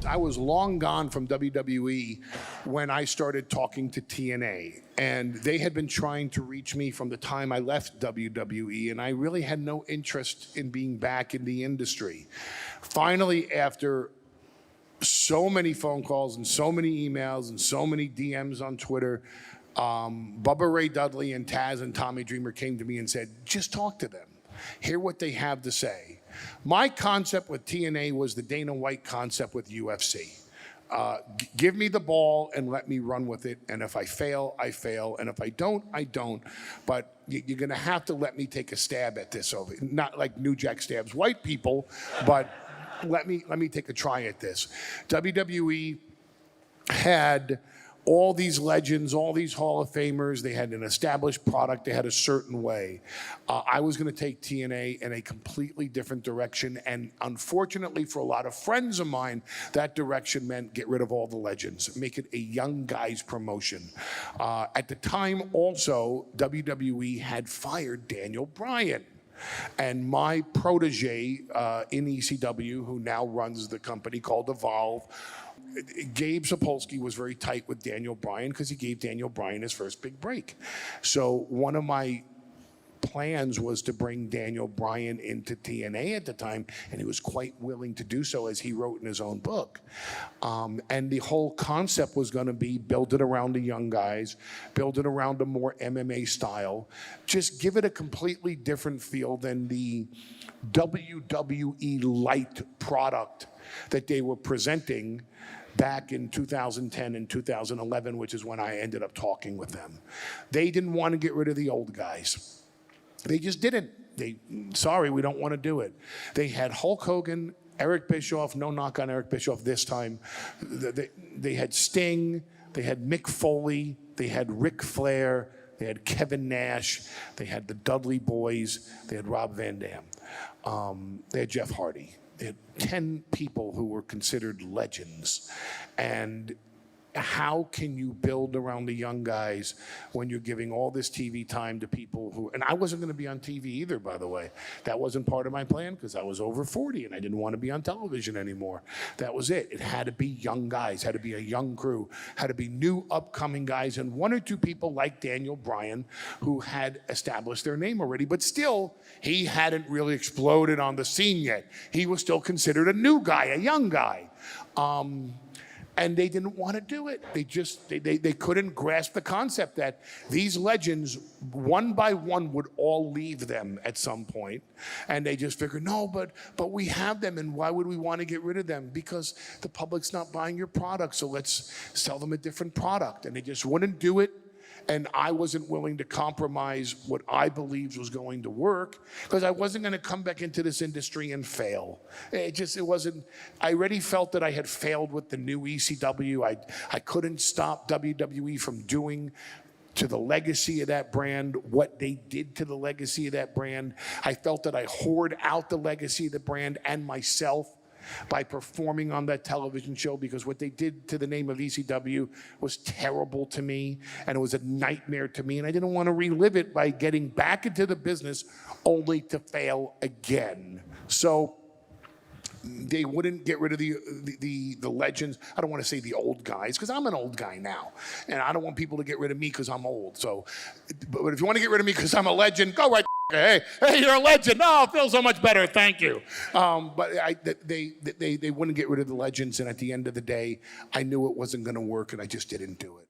I was long gone from WWE when I started talking to TNA. And they had been trying to reach me from the time I left WWE, and I really had no interest in being back in the industry. Finally, after so many phone calls and so many emails and so many DMs on Twitter, Bubba Ray Dudley and Taz and Tommy Dreamer came to me and said, just talk to them. Hear what they have to say. My concept with TNA was the Dana White concept with UFC. Give me the ball and let me run with it. And if I fail, I fail. And if I don't, I don't. But you're going to have to let me take a stab at this. Over, not like New Jack stabs white people, but let me take a try at this. WWE had all these legends, all these Hall of Famers. They had an established product. They had a certain way. I was going to take TNA in a completely different direction. And unfortunately for a lot of friends of mine, that direction meant get rid of all the legends, make it a young guys promotion. At the time also, WWE had fired Daniel Bryan. And my protege in ECW, who now runs the company called Evolve, Gabe Sapolsky was very tight with Daniel Bryan because he gave Daniel Bryan his first big break. So one of my plans was to bring Daniel Bryan into TNA at the time, and he was quite willing to do so, as he wrote in his own book. And the whole concept was going to be build it around the young guys, build it around a more MMA style, just give it a completely different feel than the WWE light product that they were presenting back in 2010 and 2011, which is when I ended up talking with them. They didn't want to get rid of the old guys. They just didn't. Sorry, we don't want to do it. They had Hulk Hogan, Eric Bischoff, no knock on Eric Bischoff this time. They had Sting, they had Mick Foley, they had Ric Flair, they had Kevin Nash, they had the Dudley Boys, they had Rob Van Dam, they had Jeff Hardy. They had 10 people who were considered legends. And how can you build around the young guys when you're giving all this TV time to people who, and I wasn't going to be on TV either, by the way. That wasn't part of my plan because I was over 40 and I didn't want to be on television anymore. That was it. It had to be young guys, had to be a young crew, had to be new upcoming guys, and one or two people like Daniel Bryan who had established their name already, but still, he hadn't really exploded on the scene yet. He was still considered a new guy, a young guy. And they didn't want to do it. They couldn't grasp the concept that these legends, one by one, would all leave them at some point. And they just figured, no, but we have them, and why would we want to get rid of them? Because the public's not buying your product, so let's sell them a different product. And they just wouldn't do it. And I wasn't willing to compromise what I believed was going to work, because I wasn't going to come back into this industry and fail. It wasn't, I already felt that I had failed with the new ECW. I couldn't stop WWE from doing to the legacy of that brand what they did to the legacy of that brand. I felt that I hoard out the legacy of the brand and myself by performing on that television show, because what they did to the name of ECW was terrible to me, and it was a nightmare to me, and I didn't want to relive it by getting back into the business only to fail again. So they wouldn't get rid of the legends. I don't want to say the old guys, because I'm an old guy now, and I don't want people to get rid of me because I'm old. So, but if you want to get rid of me because I'm a legend, go right. Hey, you're a legend. Oh, I feel so much better. Thank you. But they wouldn't get rid of the legends, and at the end of the day, I knew it wasn't going to work, and I just didn't do it.